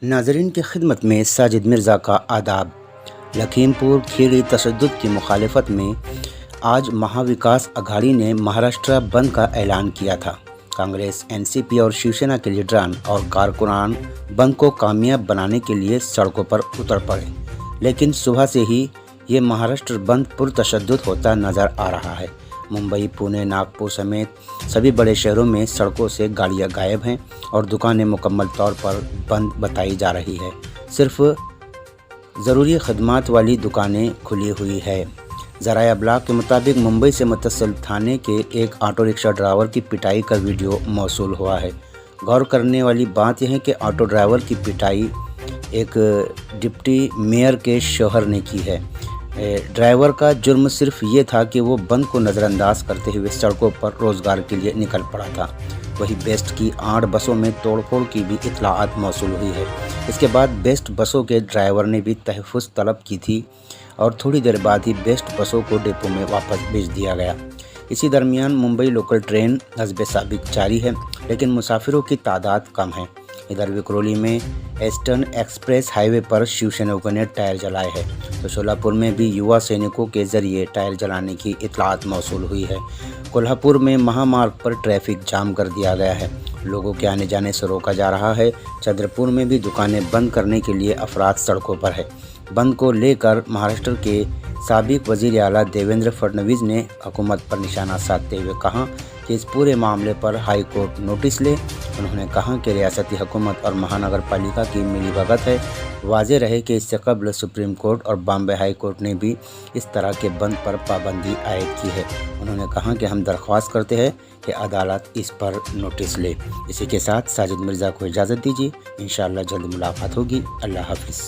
नाजरीन की खिदमत में साजिद मिर्ज़ा का आदाब। लखीमपुर खीरी तशद्दुद की मुखालफत में आज महाविकास अघाड़ी ने महाराष्ट्र बंद का ऐलान किया था। कांग्रेस, एनसीपी और शिवसेना के लीडरान और कारकुनान बंद को कामयाब बनाने के लिए सड़कों पर उतर पड़े, लेकिन सुबह से ही ये महाराष्ट्र बंद पुरतशद्दुद होता नज़र आ रहा है। मुंबई, पुणे, नागपुर समेत सभी बड़े शहरों में सड़कों से गाड़ियां गायब हैं और दुकानें मुकम्मल तौर पर बंद बताई जा रही है। सिर्फ ज़रूरी खदमात वाली दुकानें खुली हुई है। ज़राए अबलाग के मुताबिक मुंबई से मुत्तसिल थाने के एक ऑटो रिक्शा ड्राइवर की पिटाई का वीडियो मौसूल हुआ है। गौर करने वाली बात यह है कि ऑटो ड्राइवर की पिटाई एक डिप्टी मेयर के शौहर ने की है। ड्राइवर का जुर्म सिर्फ ये था कि वो बंद को नज़रअंदाज करते हुए सड़कों पर रोज़गार के लिए निकल पड़ा था। वहीं बेस्ट की 8 बसों में तोड़फोड़ की भी इत्तलाआत मौसूल हुई है। इसके बाद बेस्ट बसों के ड्राइवर ने भी तहफ़्फ़ुज़ तलब की थी और थोड़ी देर बाद ही बेस्ट बसों को डिपो में वापस भेज दिया गया। इसी दरमियान मुंबई लोकल ट्रेन हस्ब साबिक जारी है, लेकिन मुसाफिरों की तादाद कम है। इधर विक्रोली में ईस्टर्न एक्सप्रेस हाईवे पर शिव सैनिकों ने टायर जलाए हैं, तो सोलापुर में भी युवा सैनिकों के जरिए टायर जलाने की इत्तलात मौसूल हुई है। कोल्हापुर में महामार्ग पर ट्रैफिक जाम कर दिया गया है, लोगों के आने जाने से रोका जा रहा है। चंद्रपुर में भी दुकानें बंद करने के लिए अफराद सड़कों पर है। बंद को लेकर महाराष्ट्र के साबिक वज़ीर आला देवेंद्र फडणवीस ने हुकूमत पर निशाना साधते हुए कहा कि इस पूरे मामले पर हाई कोर्ट नोटिस ले। उन्होंने कहा कि रियासती हुकूमत और महानगर पालिका की मिलीभगत है। वाज़ेह रहे कि इससे कबल सुप्रीम कोर्ट और बॉम्बे हाई कोर्ट ने भी इस तरह के बंद पर पाबंदी आयद की है। उन्होंने कहा कि हम दरख्वास्त करते हैं कि अदालत इस पर नोटिस ले। इसी के साथ साजिद मिर्ज़ा को इजाज़त दीजिए। इंशाअल्लाह जल्द मुलाकात होगी। अल्लाह हाफिज़।